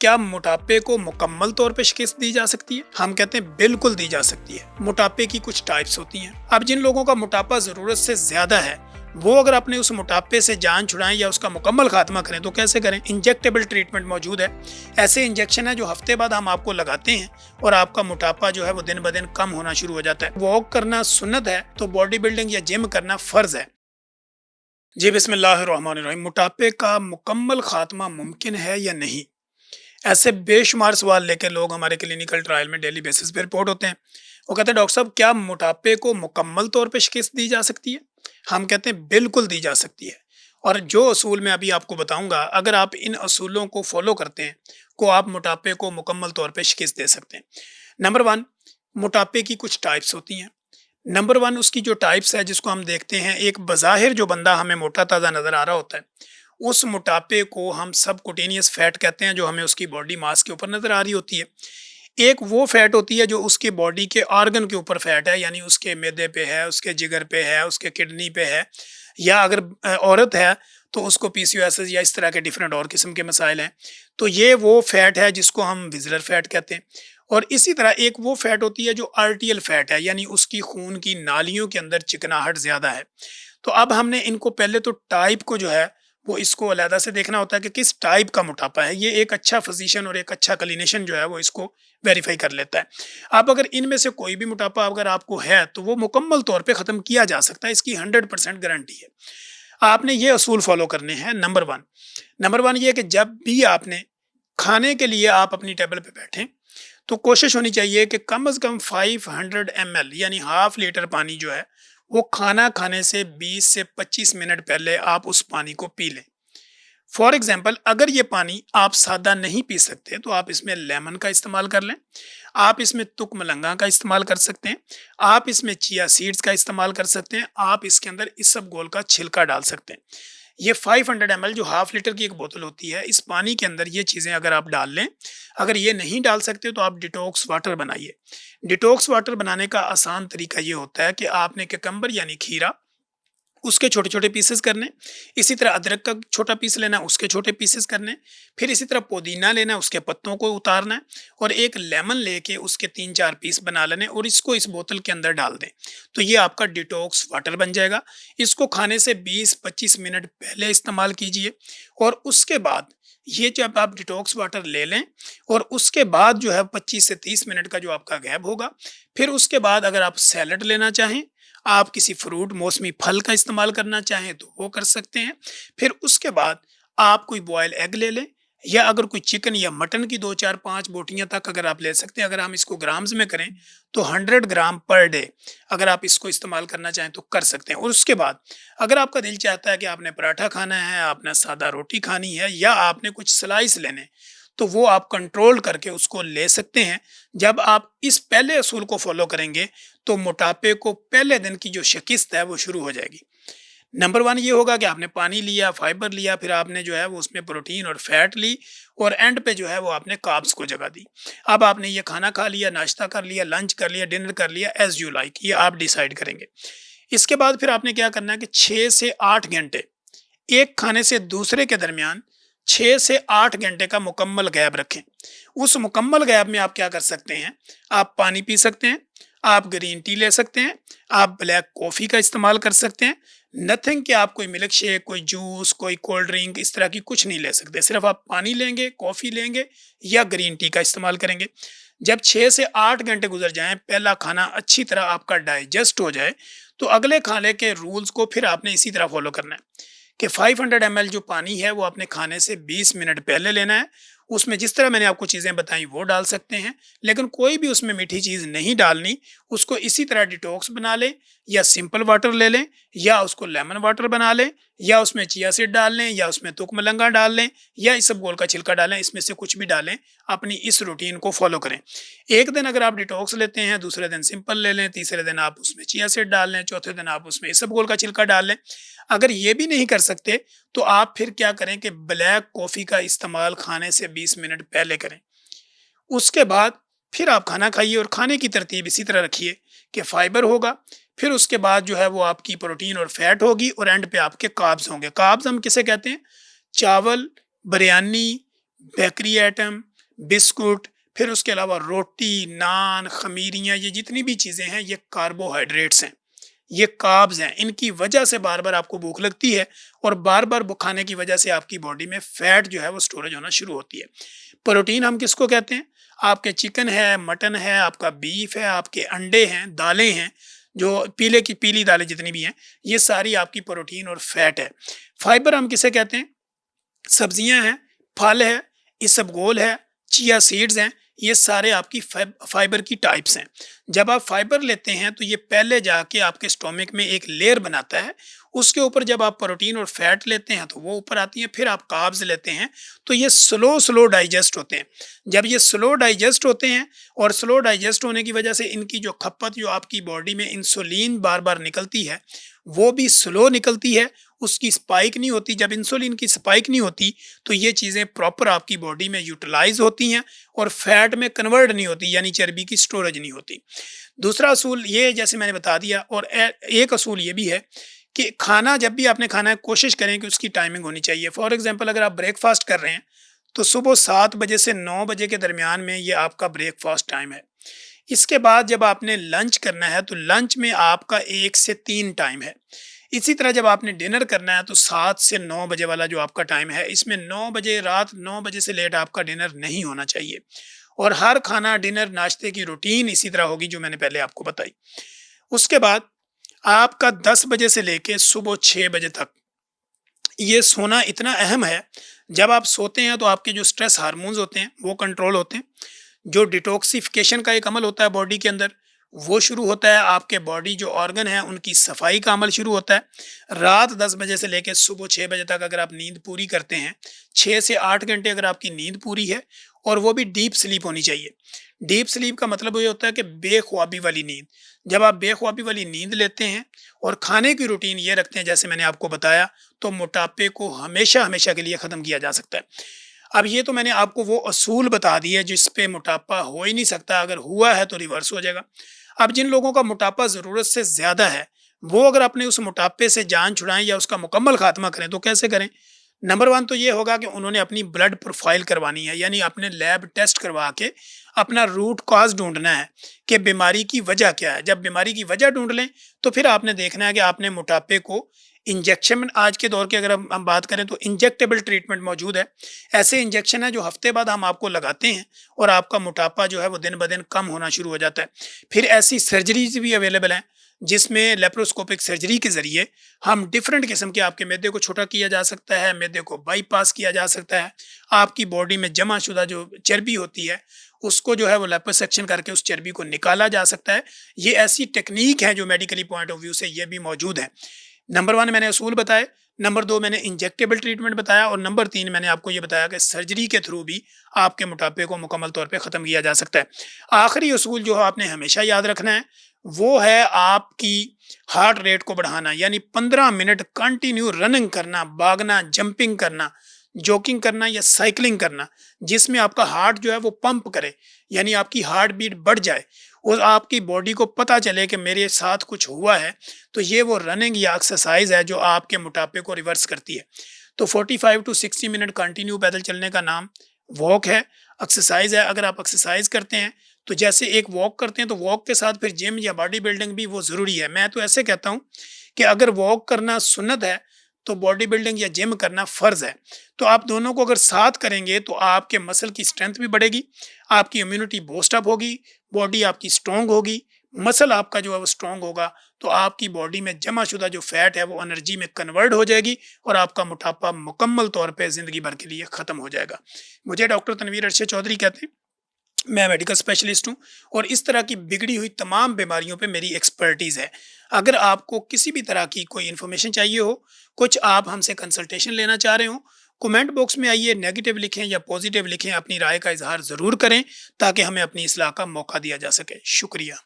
क्या मोटापे को मुकम्मल तौर पे शिकस्त दी जा सकती है? हम कहते हैं बिल्कुल दी जा सकती है। मोटापे की कुछ टाइप्स होती हैं। अब जिन लोगों का मोटापा जरूरत से ज्यादा है वो अगर अपने उस मोटापे से जान छुड़ाएं या उसका मुकम्मल खात्मा करें तो कैसे करें? इंजेक्टेबल ट्रीटमेंट मौजूद है। ऐसे इंजेक्शन है जो हफ्ते बाद हम आपको लगाते हैं और आपका मोटापा जो है वो दिन ब दिन कम होना शुरू हो जाता है। वॉक करना सुन्नत है तो बॉडी बिल्डिंग या जिम करना फर्ज है। जी बिस्मिल्लाहिर्रहमानिर्रहीम। मोटापे का मुकम्मल खात्मा मुमकिन है या नहीं? ऐसे बेशुमार सवाल लेकर लोग हमारे क्लिनिकल ट्रायल में डेली बेसिस पे रिपोर्ट होते हैं। वो कहते हैं डॉक्टर साहब क्या मोटापे को मुकम्मल तौर पे शिकस्त दी जा सकती है? हम कहते हैं बिल्कुल दी जा सकती है। और जो असूल मैं अभी आपको बताऊंगा अगर आप इन असूलों को फॉलो करते हैं तो आप मोटापे को मुकम्मल तौर पे शिकस्त दे सकते हैं। नंबर वन, मोटापे की कुछ टाइप्स होती हैं। नंबर वन, उसकी जो टाइप्स है जिसको हम देखते हैं, एक बज़ाहिर जो बंदा हमें मोटा ताज़ा नज़र आ रहा होता है उस मोटापे को हम सबकुटेनियस फैट कहते हैं जो हमें उसकी बॉडी मास के ऊपर नज़र आ रही होती है। एक वो फैट होती है जो उसके बॉडी के ऑर्गन के ऊपर फैट है, यानी उसके मैदे पे है, उसके जिगर पे है, उसके किडनी पे है, या अगर औरत है तो उसको पीसीओएस या इस तरह के डिफरेंट और किस्म के मसाइल हैं। तो ये वो फैट है जिसको हम विजलर फैट कहते हैं। और इसी तरह एक वो फैट होती है जो आर्टियल फैट है, यानी उसकी खून की नालियों के अंदर चिकनाहट ज़्यादा है। तो अब हमने इनको पहले तो टाइप को जो है वो इसको अलहदा से देखना होता है कि किस टाइप का मोटापा है। ये एक अच्छा फिजिशियन और एक अच्छा क्लिनिशियन जो है वो इसको वेरीफाई कर लेता है। अब अगर इनमें से कोई भी मोटापा अगर आपको है तो वो मुकम्मल तौर पे ख़त्म किया जा सकता है, इसकी 100% गारंटी है। आपने ये असूल फॉलो करने हैं। नंबर वन ये है कि जब भी आपने खाने के लिए आप अपनी टेबल पे बैठें तो कोशिश होनी चाहिए कि कम से कम 500 ml यानी हाफ लीटर पानी जो है वो खाना खाने से 20 से 25 मिनट पहले आप उस पानी को पी लें। फॉर एग्जाम्पल, अगर ये पानी आप सादा नहीं पी सकते तो आप इसमें लेमन का इस्तेमाल कर लें, आप इसमें तुक मलंगा का इस्तेमाल कर सकते हैं, आप इसमें चिया सीड्स का इस्तेमाल कर सकते हैं, आप इसके अंदर इसबगोल का छिलका डाल सकते हैं। ये 500 ml जो हाफ लीटर की एक बोतल होती है, इस पानी के अंदर ये चीज़ें अगर आप डाल लें, अगर ये नहीं डाल सकते तो आप डिटॉक्स वाटर बनाइए। डिटॉक्स वाटर बनाने का आसान तरीका ये होता है कि आपने ककम्बर यानी खीरा उसके छोटे छोटे पीसेस करने, इसी तरह अदरक का छोटा पीस लेना उसके छोटे पीसेस करने, फिर इसी तरह पुदीना लेना उसके पत्तों को उतारना है और एक लेमन लेके उसके 3-4 पीस बना लेने और इसको इस बोतल के अंदर डाल दें। तो ये आपका डिटॉक्स वाटर बन जाएगा। इसको खाने से 20-25 मिनट पहले इस्तेमाल कीजिए और उसके बाद ये जब आप डिटॉक्स वाटर ले लें और उसके बाद जो है 25 से 30 मिनट का जो आपका गैप होगा, फिर उसके बाद अगर आप सैलड लेना चाहें, आप किसी फ्रूट मौसमी फल का इस्तेमाल करना चाहें तो वो कर सकते हैं। फिर उसके बाद आप कोई बॉयल एग ले लें, या अगर कोई चिकन या मटन की 2-4-5 बोटियां तक अगर आप ले सकते हैं। अगर हम इसको ग्राम्स में करें तो 100 ग्राम पर डे अगर आप इसको इस्तेमाल करना चाहें तो कर सकते हैं। और उसके बाद अगर आपका दिल चाहता है कि आपने पराठा खाना है, आपने सादा रोटी खानी है, या आपने कुछ स्लाइस लेने, तो वो आप कंट्रोल करके उसको ले सकते हैं। जब आप इस पहले असूल को फॉलो करेंगे तो मोटापे को पहले दिन की जो शिकस्त है वो शुरू हो जाएगी। नंबर वन ये होगा कि आपने पानी लिया, फाइबर लिया, फिर आपने जो है वो उसमें प्रोटीन और फैट ली, और एंड पे जो है वो आपने कार्ब्स को जगह दी। अब आपने ये खाना खा लिया, नाश्ता कर लिया, लंच कर लिया, डिनर कर लिया, एज यू लाइक, ये आप डिसाइड करेंगे। इसके बाद फिर आपने क्या करना है कि 6 से 8 घंटे एक खाने से दूसरे के दरमियान 6 से 8 घंटे का मुकम्मल गैप रखें। उस मुकम्मल गैप में आप क्या कर सकते हैं, आप पानी पी सकते हैं, आप ग्रीन टी ले सकते हैं, आप ब्लैक कॉफ़ी का इस्तेमाल कर सकते हैं। नथिंग कि आप कोई मिल्क शेक, कोई जूस, कोई कोल्ड ड्रिंक इस तरह की कुछ नहीं ले सकते। सिर्फ आप पानी लेंगे, कॉफ़ी लेंगे या ग्रीन टी का इस्तेमाल करेंगे। जब 6 से 8 घंटे गुजर जाएं, पहला खाना अच्छी तरह आपका डाइजेस्ट हो जाए, तो अगले खाने के रूल्स को फिर आपने इसी तरह फॉलो करना है कि 500 ml जो पानी है वो आपने खाने से 20 मिनट पहले लेना है। उसमें जिस तरह मैंने आपको चीज़ें बताई वो डाल सकते हैं, लेकिन कोई भी उसमें मीठी चीज़ नहीं डालनी। उसको इसी तरह डिटॉक्स बना लें, या सिंपल वाटर ले लें, या उसको लेमन वाटर बना लें, या उसमें चिया सीड डाल लें, या उसमें तुक मलंगा डाल लें, या इसबगोल का छिलका डालें, इसमें से कुछ भी डालें। अपनी इस रूटीन को फॉलो करें। एक दिन अगर आप डिटॉक्स लेते हैं, दूसरे दिन सिंपल ले लें, तीसरे दिन आप उसमें चिया सीड डाल लें, चौथे दिन आप उसमें इसबगोल का छिलका डाल लें। अगर ये भी नहीं कर सकते तो आप फिर क्या करें कि ब्लैक कॉफ़ी का इस्तेमाल खाने से 20 मिनट पहले करें। उसके बाद फिर आप खाना खाइए और खाने की तरतीब इसी तरह रखिए कि फाइबर होगा, फिर उसके बाद जो है वो आपकी प्रोटीन और फैट होगी, और एंड पे आपके कार्ब्स होंगे। कार्ब्स हम किसे कहते हैं? चावल, बिरयानी, बेकरी आइटम, बिस्कुट, फिर उसके अलावा रोटी, नान, खमीरियाँ, ये जितनी भी चीज़ें हैं ये कार्बोहाइड्रेट्स हैं, ये कार्ब्स हैं। इनकी वजह से बार-बार आपको भूख लगती है और बार-बार खाने की वजह से आपकी बॉडी में फैट जो है वो स्टोरेज होना शुरू होती है। प्रोटीन हम किसको कहते हैं? आपके चिकन है, मटन है, आपका बीफ है, आपके अंडे हैं, दालें हैं, जो पीले की पीली दालें जितनी भी हैं, ये सारी आपकी प्रोटीन और फैट है। फाइबर हम किसे कहते हैं? सब्जियां हैं, फल है, इसबगोल है, चिया सीड्स हैं, ये सारे आपकी फाइबर की टाइप्स हैं। जब आप फाइबर लेते हैं तो ये पहले जाके आपके स्टोमक में एक लेयर बनाता है, उसके ऊपर जब आप प्रोटीन और फैट लेते हैं तो वो ऊपर आती हैं, फिर आप कार्ब्स लेते हैं तो ये स्लो स्लो डाइजेस्ट होते हैं। जब ये स्लो डाइजेस्ट होते हैं और स्लो डाइजेस्ट होने की वजह से इनकी जो खपत, जो आपकी बॉडी में इंसुलिन बार बार निकलती है, वो भी स्लो निकलती है, उसकी स्पाइक नहीं होती। जब इंसुलिन की स्पाइक नहीं होती तो ये चीज़ें प्रॉपर आपकी बॉडी में यूटिलाइज होती हैं और फैट में कन्वर्ट नहीं होती, यानी चर्बी की स्टोरेज नहीं होती। दूसरा असूल ये जैसे मैंने बता दिया, और एक असूल ये भी है कि खाना जब भी आपने खाना है कोशिश करें कि उसकी टाइमिंग होनी चाहिए। फॉर एग्जांपल अगर आप ब्रेकफास्ट कर रहे हैं तो सुबह 7 बजे से 9 बजे के दरमियान में ये आपका ब्रेकफास्ट टाइम है। इसके बाद जब आपने लंच करना है तो लंच में आपका 1 से 3 टाइम है। इसी तरह जब आपने डिनर करना है तो 7 से 9 बजे वाला जो आपका टाइम है, इसमें 9 बजे, रात 9 बजे से लेट आपका डिनर नहीं होना चाहिए। और हर खाना, डिनर, नाश्ते की रूटीन इसी तरह होगी जो मैंने पहले आपको बताई। उसके बाद आपका 10 बजे से लेके सुबह 6 बजे तक ये सोना इतना अहम है। जब आप सोते हैं तो आपके जो स्ट्रेस हार्मोन्स होते हैं वो कंट्रोल होते हैं। जो डिटॉक्सिफिकेशन का एक अमल होता है बॉडी के अंदर, वो शुरू होता है। आपके बॉडी जो ऑर्गन है उनकी सफाई का अमल शुरू होता है। रात 10 बजे से लेकर सुबह 6 बजे तक अगर आप नींद पूरी करते हैं, 6 से 8 घंटे अगर आपकी नींद पूरी है, और वो भी डीप स्लीप होनी चाहिए। डीप स्लीप का मतलब ये होता है कि बेख्वाबी वाली नींद। जब आप बेख्वाबी वाली नींद लेते हैं और खाने की रूटीन ये रखते हैं जैसे मैंने आपको बताया, तो मोटापे को हमेशा हमेशा के लिए ख़त्म किया जा सकता है। अब ये तो मैंने आपको वो असूल बता दिए जिस पे मोटापा हो ही नहीं सकता, अगर हुआ है तो रिवर्स हो जाएगा। अब जिन लोगों का मोटापा ज़रूरत से ज़्यादा है, वो अगर अपने उस मोटापे से जान छुड़ाएं या उसका मुकम्मल खात्मा करें तो कैसे करें? नंबर 1 तो ये होगा कि उन्होंने अपनी ब्लड प्रोफाइल करवानी है, यानी अपने लैब टेस्ट करवा के अपना रूट कॉज ढूंढना है कि बीमारी की वजह क्या है। जब बीमारी की वजह ढूंढ लें तो फिर आपने देखना है कि आपने मोटापे को इंजेक्शन, आज के दौर की अगर हम बात करें तो इंजेक्टेबल ट्रीटमेंट मौजूद है। ऐसे इंजेक्शन है जो हफ्ते बाद हम आपको लगाते हैं और आपका मोटापा जो है वो दिन ब दिन कम होना शुरू हो जाता है। फिर ऐसी सर्जरीज भी अवेलेबल हैं जिसमें लेप्रोस्कोपिक सर्जरी के ज़रिए हम डिफरेंट किस्म के, आपके मैदे को छोटा किया जा सकता है, मैदे को बाईपास किया जा सकता है, आपकी बॉडी में जमा शुदा जो चर्बी होती है उसको जो है वो लिपोसक्शन करके उस चर्बी को निकाला जा सकता है। ये ऐसी टेक्निक है जो मेडिकली पॉइंट ऑफ व्यू से ये भी मौजूद है। नंबर 1 मैंने असूल बताए, नंबर 2 मैंने इंजेक्टेबल ट्रीटमेंट बताया, और नंबर 3 मैंने आपको ये बताया कि सर्जरी के थ्रू भी आपके मोटापे को मुकम्मल तौर पे ख़त्म किया जा सकता है। आखिरी असूल जो आपने हमेशा याद रखना है वो है आपकी हार्ट रेट को बढ़ाना, यानी 15 मिनट कंटिन्यू रनिंग करना, भागना, जंपिंग करना, जॉगिंग करना या साइकिलिंग करना, जिसमें आपका हार्ट जो है वो पंप करे, यानी आपकी हार्ट बीट बढ़ जाए और आपकी बॉडी को पता चले कि मेरे साथ कुछ हुआ है। तो ये वो रनिंग या एक्सरसाइज है जो आपके मोटापे को रिवर्स करती है। तो 45 टू 60 मिनट कंटिन्यू पैदल चलने का नाम वॉक है, एक्सरसाइज है। अगर आप एक्सरसाइज करते हैं तो जैसे एक वॉक करते हैं तो वॉक के साथ फिर जिम या बॉडी बिल्डिंग भी वो ज़रूरी है। मैं तो ऐसे कहता हूँ कि अगर वॉक करना सुन्नत है तो बॉडी बिल्डिंग या जिम करना फ़र्ज़ है। तो आप दोनों को अगर साथ करेंगे तो आपके मसल की स्ट्रेंथ भी बढ़ेगी, आपकी इम्यूनिटी बूस्ट अप होगी, बॉडी आपकी स्ट्रॉन्ग होगी, मसल आपका जो है वो स्ट्रॉन्ग होगा, तो आपकी बॉडी में जमा शुदा जो फैट है वो एनर्जी में कन्वर्ट हो जाएगी और आपका मोटापा मुकम्मल तौर पे ज़िंदगी भर के लिए ख़त्म हो जाएगा। मुझे डॉक्टर तनवीर अरशद चौधरी कहते हैं, मैं मेडिकल स्पेशलिस्ट हूँ और इस तरह की बिगड़ी हुई तमाम बीमारियों पे मेरी एक्सपर्टीज़ है। अगर आपको किसी भी तरह की कोई इन्फॉर्मेशन चाहिए हो, कुछ आप हमसे कंसल्टेशन लेना चाह रहे हो, कमेंट बॉक्स में आइए, नेगेटिव लिखें या पॉजिटिव लिखें, अपनी राय का इजहार ज़रूर करें ताकि हमें अपनी इस्लाह का मौका दिया जा सके। शुक्रिया।